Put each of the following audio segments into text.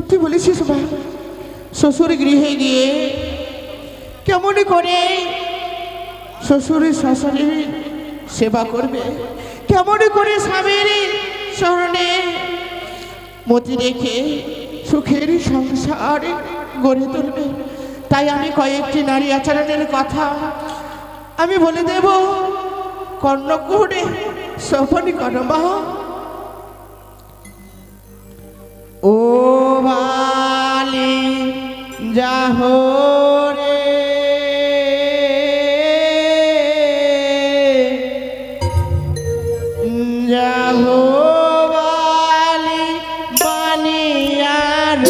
সত্যি বলেছিস মা, শ্বশুর গৃহে গিয়ে কেমন করে শ্বশুরের শাশুড়ির সেবা করবে, কেমন করে স্বামীর স্মরণে মতি রেখে সুখের সংসার গড়ে তুলবে। তাই আমি কয়েকটি নারী আচরণের কথা আমি বলে দেব, কর্ণকুহরে শ্রবণ কর মা। ও বালি যাহো রে যাহো বালি বানিয়ার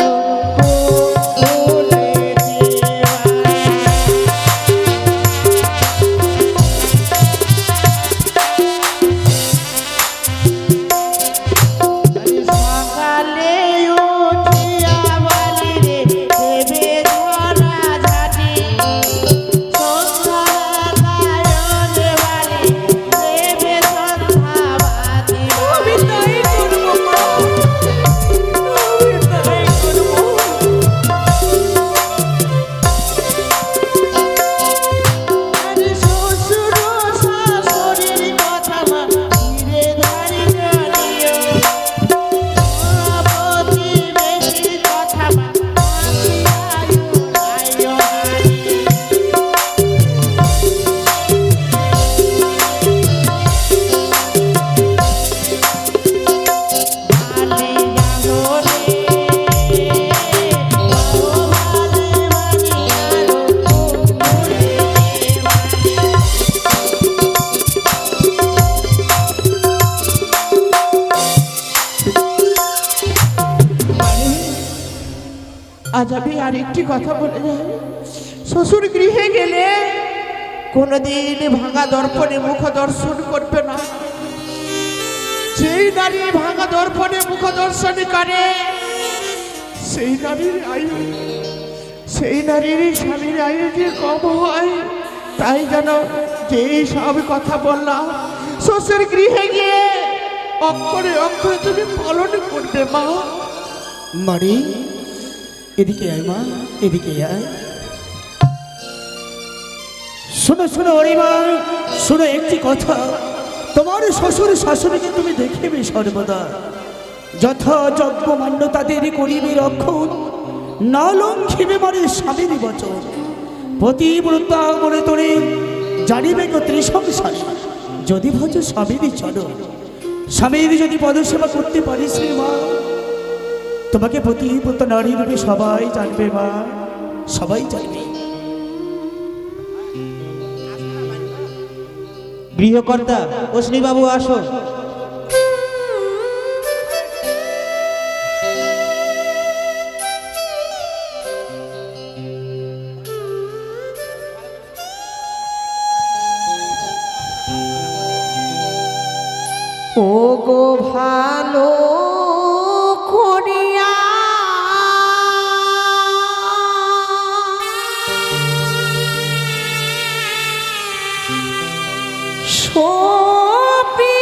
আজ আমি আরেকটি কথা বলে যাই, শ্বশুর গৃহে গেলে কোনোদিন ভাঙা দর্পণে মুখ দর্শন করবে না। যেই নারী ভাঙা দর্পণে মুখ দর্শন করে সেই নারীর আয়ু, সেই নারীর স্বামীর আয়ু যে কম হয়। তাই যেন যেই সব কথা বললাম শ্বশুর গৃহে গিয়ে অক্ষরে অক্ষরে তুমি পালন করবে মা। মারি এদিকে আয় মা, এদিকে আয়। শোনো শোনো অরিমা, শোনো একটি কথা। তোমার শ্বশুর শাশুড়িকে তুমি দেখিবে সর্বদা যথাযোগ্য মান্য তাদের করিবে রক্ষণ, না লঙ্ঘিবে মারে স্বামীর বচন। পতিব্রতা করে তোরে জানিবে গো ত্রিসংসারী, যদি ভজ স্বামীরই চলো। স্বামীর যদি পদসেবা করতে পারিস রে মা, তোমাকে পতিব্রতা নারী রূপে সবাই জানবে মা, সবাই জানবে। গৃহকর্তা অশ্বিনীবাবু আসো। ও গো ভালো করিয়া সপি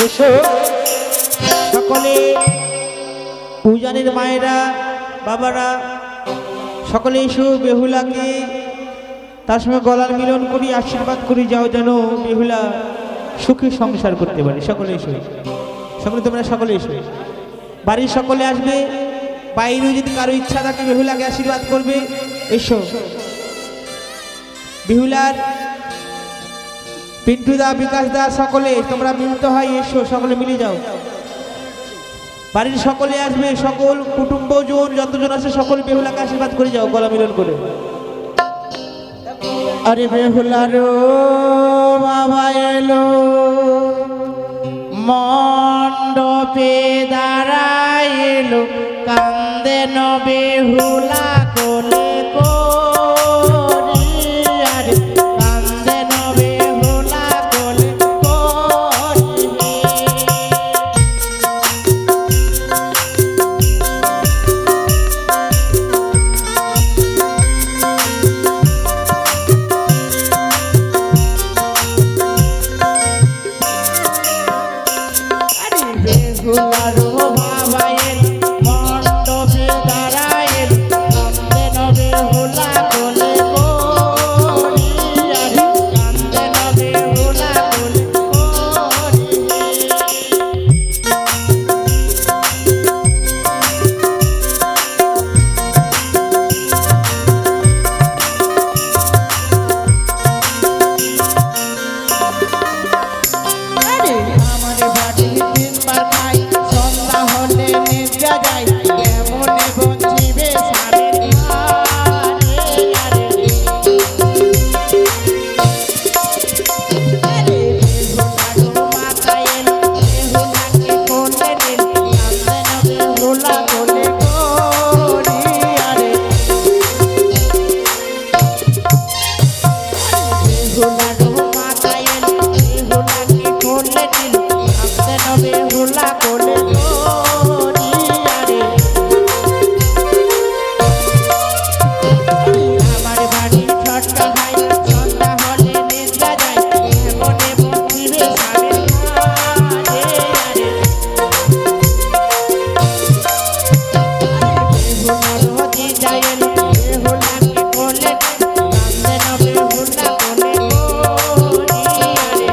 এসো সকলে, পূজানের মায়েরা, বাবারা, সকলে এসো। বেহুলাকে তার সঙ্গে গলার মিলন করি, আশীর্বাদ করি, যাও যেন বেহুলা সুখী সংসার করতে পারে। সকলে এসো, সকলে তোমরা সকলে এসো। বাড়ির সকলে আসবে, বাইরেও যদি কারো ইচ্ছা থাকে বেহুলাকে আশীর্বাদ করবে, এসো। বেহুলার পিন্টু দা, বিকাশ দা, সকলে তোমরা মিলিত হয়, এসো, সকলে মিলে যাও। বাড়ির সকলে আসবে, সকল কুটুম্বজন যতজন আছে সকলে বেহুলাকে আশীর্বাদ করে যাও, গলা মিলন করে। আরে বেহুলারো বাবা এলো, মণ্ডপে দাঁড়াইলো, কান্দে ন বেহুলা কোলে করি, আরে কান্দে ন বেহুলা কোলে করি। বেহুলারো বাবা এলো, মণ্ডপে দাঁড়াইলো, কান্দে ন বেহুলা কোলে করি, আরে কান্দে ন বেহুলা কোলে করি। আমার বাড়ি তিনবার খাই, সন্ধ্যা হলে নিদ্রা যাই, কেমনে বঞ্চিবে স্বামীর ঘরে, আরে বেহুলারো মাথা এলো, বেহুলাকে কোলে নিল, কান্দে ন বেহুলা কোলে করি, আরে বেহুলারো মাথা এলো, বেহুলাকে কোলে নিল, কান্দে ন বেহুলা কোলে করি, আরে আমার বাড়ি ছোট্ট ভাই, সন্ধ্যা হলে নিদ্রা যায়, কেমনে বঞ্চিবে স্বামীর ঘরে, আরে বেহুলারো দিদা এলো, বেহুলাকে কোলে নিল, কান্দে ন বেহুলা কোলে করি, আরে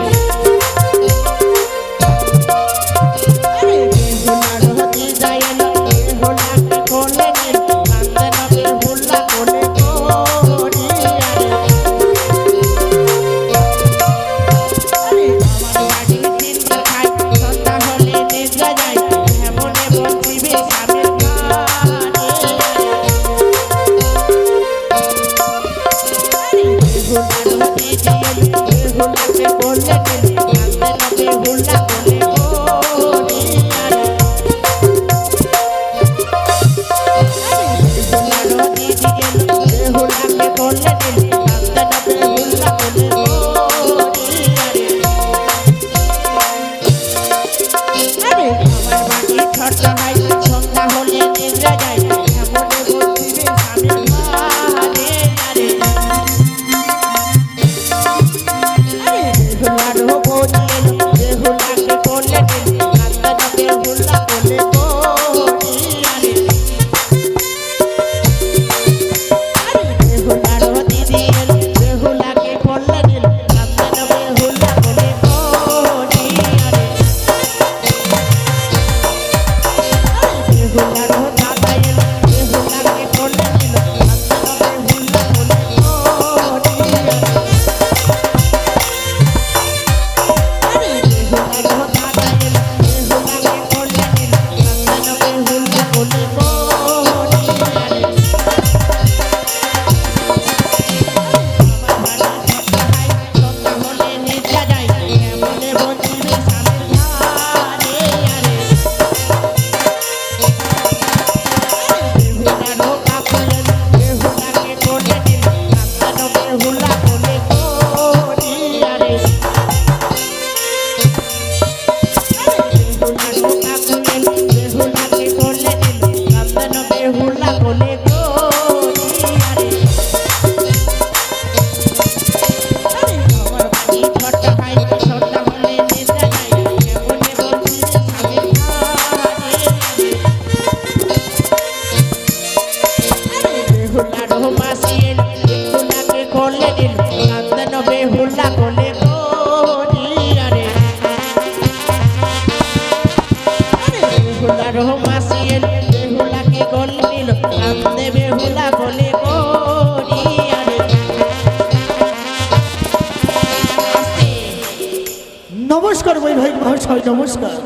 মহাশয় নমস্কার।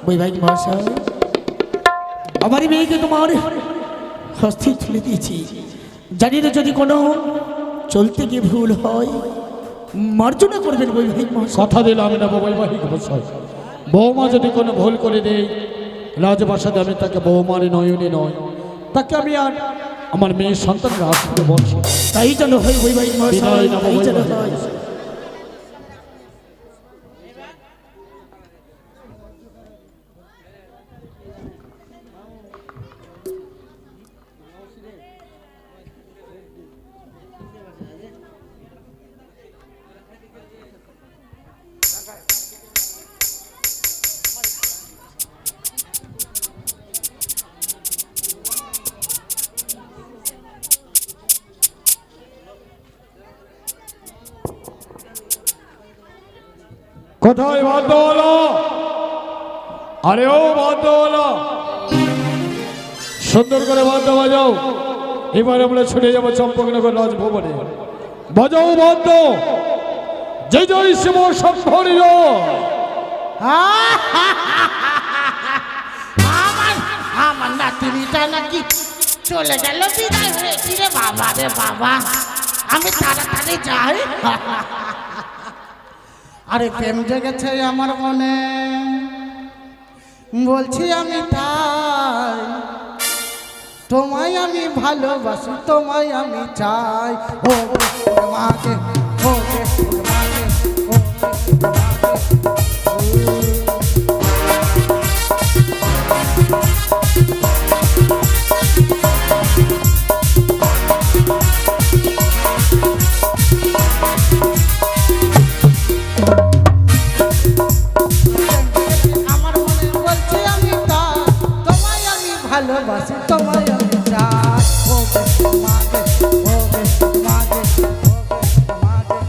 বৈবাহিক মহাশয়, আমার এই মেয়েকে তোমার হস্তে তুলে দিয়েছি। জানি না যদি কোনো চলতে গিয়ে ভুল হয় মার্জনা করবেন বৈবাহিক মহাশয়। কথা দিলাম না বৈবাহিক মশাই, বৌমা যদি কোনো ভুল করে দেয় রাজবাসাতে আমি তাকে বৌমারি নয়নে নয়, তাকে আমি আর আমার মেয়ের সন্তানের হাত থেকে বলছি। তাই যেন হয় বৈবাহিক মহাশয়, বিদায় নেব তাই যেন বৈবাহিক হয়। মশাই। কোথায় বাদ্যওয়ালা? আরে ও বাদ্যওয়ালা, সুন্দর করে বাদ্য বাজাও। এবার আমরা ছুটে যাবো চম্পকনগর রাজভবনে। বাজাও বাদ্য, জয় জয় শিব শম্ভরি জয়। আমার নাতিনিটা নাকি চলে গেল, বিদায় হয়েছি রে বাবা রে বাবা। আমি তাড়াতাড়ি যাই। আরে প্রেম জেগেছে আমার মনে, বলছি আমি তাই। তোমায় আমি ভালোবাসি, তোমায় আমি চাই। ও মাকে, ও মাকে, ও আমার মনে বলছি আমি তাই। তোমায় আমি ভালোবাসি, তোমায় আমি চাই। ও মাকে, ও মাকে, ও মাকে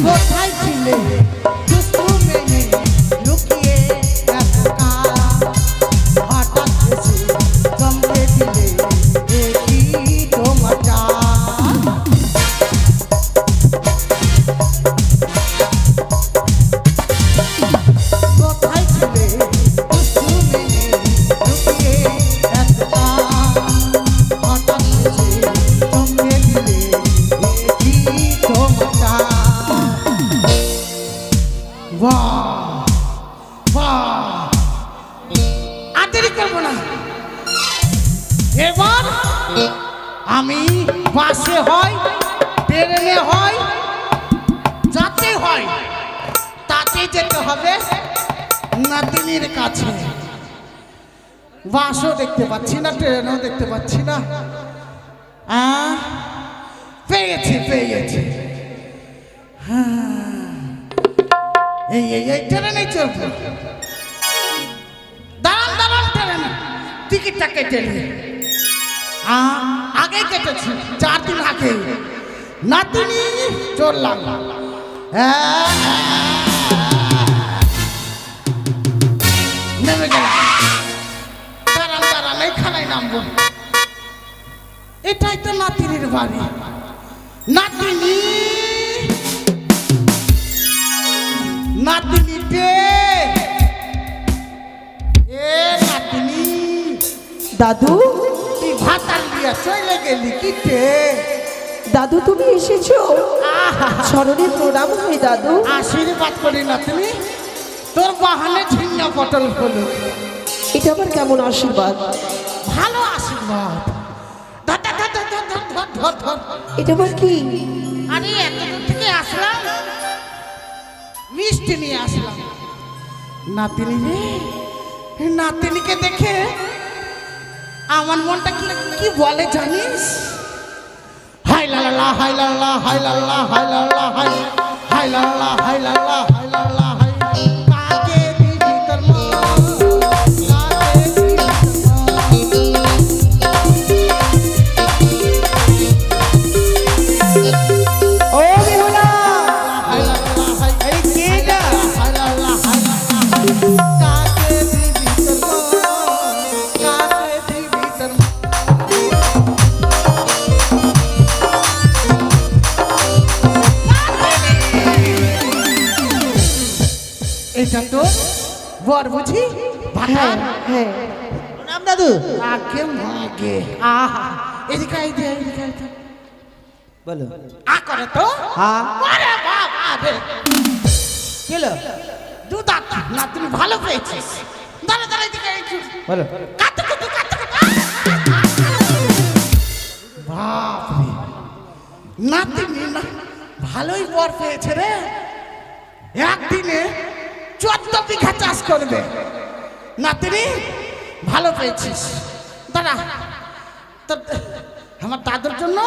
কোথায় ছিলে দুষ্টু মেয়ে, লুকিয়ে একা? হঠাৎ এসে চমকে দিলে, দেখি তোমার চাল। কোথায় ছিলে দুষ্টু মেয়ে, লুকিয়ে একা? হঠাৎ এসে চমকে দিলে, দেখি তোমার চাল। বাহ বাহ, আর দেরি করবো না। এবার আমি বাসে হয়, ট্রেনে হয়, যাতে হয় তাতে যেতে হবে নাতিনির কাছে। বাসও দেখতে পাচ্ছি না, ট্রেনও দেখতে পাচ্ছি না। পেয়ে গেছি, পেয়ে গেছি। এই এই এই ট্রেনে চলবো। দাঁড়ান দাঁড়ান, ট্রেন টিকিটটা কেটে নিয়ে। আগে কেটেছি, 4 দিন আগে। নাতিনি চললাম। নেমে গেলাম। দাঁড়ান দাঁড়ান, এইখানেই নামবো। এটাই তো নাতিনির বাড়ি। নাতিনি, নাতিনিতে, এ নাতিনি, দাদু, তুই ভাতার দিয়া চলে গেলি কিতে? দাদু তুমি এসেছো? চরণে প্রণাম হয় দাদু। আশীর্বাদ করি নাতিনি, তোর বাহানে ঝিঙ্গা পটল হলো। এটা আবার কেমন আশীর্বাদ? ভালো আশীর্বাদ। ধর ধর ধর ধর ধর ধর ধর ধর। এটা আবার কি? আরে এত দূর থেকে আসলাম, মিষ্টি নিয়ে আসলাম। নাতিনি রে, নাতিনিকে দেখে আমার মনটা কি কি বলে জানিস? হাই লালা হাই লালা হাই লালা হাই লালা হাই হাই লালা হাই লালা হাই লালা হাই। কাকে দিবি তোর মা, কাকে দিবি তোর মা। এটা তো বর বুঝি হ্যাঁ হ্যাঁ প্রণাম দাদু। আগে মাগে আহা এদিকে আই দে এদিকে আই দে বলো। আ করে তো হ্যাঁ আরে বাবা রে কেলো দুদাত না তুমি ভালো পেয়েছিস দাঁড়া দাঁড়া এদিকে একটু বলো। কাট কাট কাট বাপ রে নাতিনি না ভালোই বর পেয়েছে রে একদিনে 14 বিঘা চাষ করবে নাতিনি ভালো পেয়েছিস দাঁড়া তোর আমার দাদুর জন্য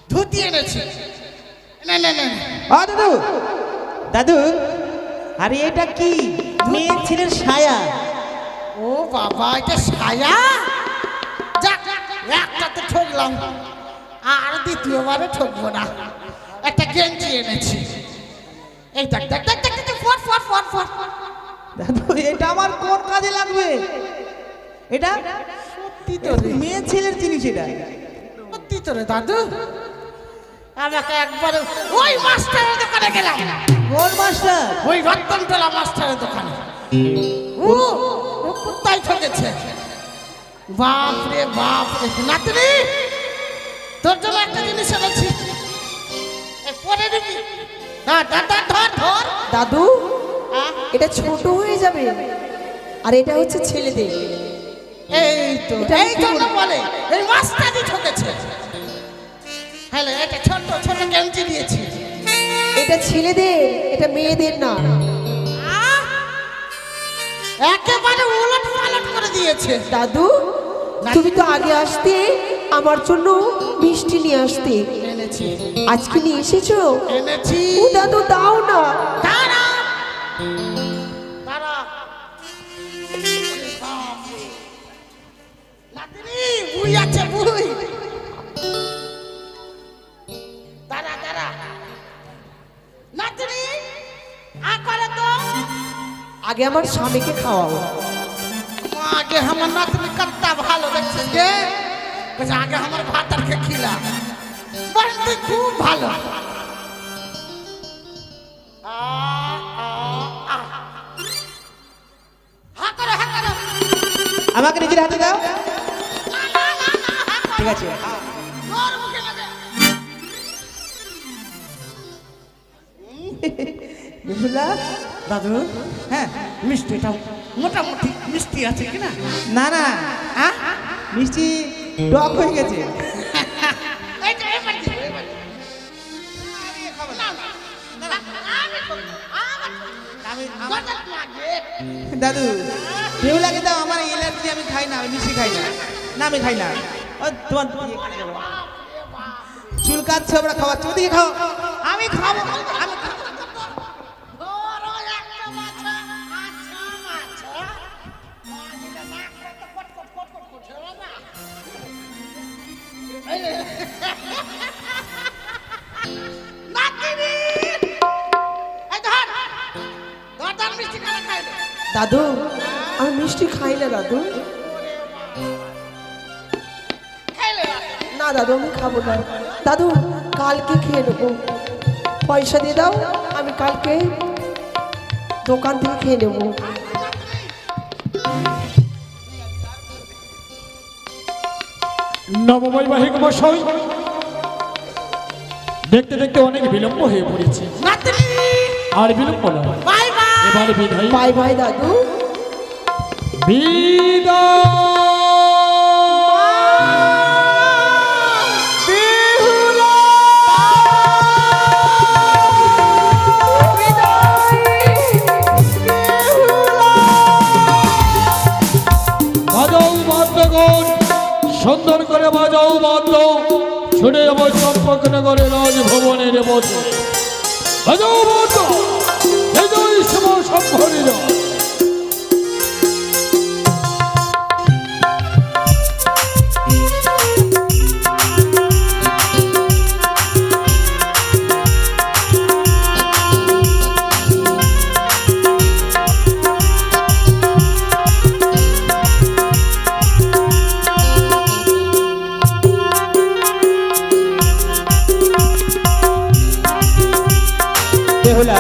ধুতি এনেছি নে নে নে ও দাদু দাদু, আরে এটা কি? মেয়ে ছেলের ছায়া। ও বাবা এটা ছায়া যাক একটাতে ঠকলাম আর দ্বিতীয়বারে ঠকবো না একটা গেঞ্জি এনেছি এই দেখ দেখ দেখ দেখ দেখ ফট ফট ফট ফট দাদু এটা আমার কোন কাজে লাগবে? এটা সত্যি তো রে মেয়ে ছেলের জিনিস এটা। সত্যি তো রে দাদু আমাকে একবারে ওই মাস্টারের দোকানে গেলাম কোন মাস্টার? ওই রতনতলা মাস্টারের দোকানে ও ও কোথায় ঠকেছে বাপ রে নাতনি তোর জন্য একটা জিনিস এনেছি এ পরে দেখি হ্যাঁ ধর ধর ধর ধর দাদু হ্যাঁ? এটা ছোট হয়ে যাবে আর এটা হচ্ছে ছেলেদের এই তো এটা এই কি জন্য বলবো? বলে এই মাস্টারই ঠকেছে হ্যালো এটা ছোট ছোট গেঞ্জি দিয়েছি এটা ছেলেদের এটা মেয়েদের না আহ! একেবারে উলট পালট করে দিয়েছে দাদু তুমি তো আগে আসতে আমার জন্য মিষ্টি নিয়ে আসতে এনেছি আজকে নিয়ে এসেছো এনেছি ও দাদু দাও না দাঁড়া দাঁড়া ওরে বাপ রে। নাতনি বুই আছে বুই দাঁড়া দাঁড়া নাতনি আ করে তো আগে আমার স্বামীকে খাওয়াও আগে আমার নাতনি কত্তা ভালো দেখছিস গে বলছে আগে আমার ভাতারকে খিলা বল তুই খুব ভালো হা করো হা করো আমাকে নিজের হাতে দাও। ঠিক আছে। তোর মুখে না দে। বিপুলা দাদু হ্যাঁ মিষ্টিটা মোটামুটি মিষ্টি আছে কিনা না না হ্যাঁ মিষ্টি টক হয়ে গেছে। এইটা এবার দে, এবার দে। না, না, না, আমি খাবো, আমি খাবো। গজাল লাগে। দাদু বেহুলাকে দাও, আমার এলার্জি, আমি খাই না, আমি মিষ্টি খাই না। না আমি খাই না। ও তোমার চুল কাটছে, আমরা খাওয়াচ্ছি, ওদিকে খাও। আমি খাবো, আমি খাবো। বড় একটা মাছা, আচ্ছা মাছা। মাছটা নাক করতে কট কট কট কট করছে, বাবা। এই রে। নাতিনি! এই ধর। ধর, ধর, মিষ্টি খানা খাই নে। দাদু আমি মিষ্টি খাই না দাদু খেলে আয়। না দাদু আমি খাবো না দাদু কালকে খেয়ে নেবো পয়সা দিয়ে দাও আমি কালকে দোকান থেকে খেয়ে নেবো নববৈবাহিক মশাই, দেখতে দেখতে অনেক বিলম্ব হয়ে পড়েছে। নাতনি! আর বিলম্ব নয়, বাই বাই। এবার বিদায়। বাই বাই দাদু বাজাও বাদ্যগণ, সুন্দর করে বাজাও বাদ্য, শুনে যাব চম্পকনগরে রাজভবনের বসে। বাজাও বাদ্য, এই যে ওই শুভ সম্ভরিত। বেহুলা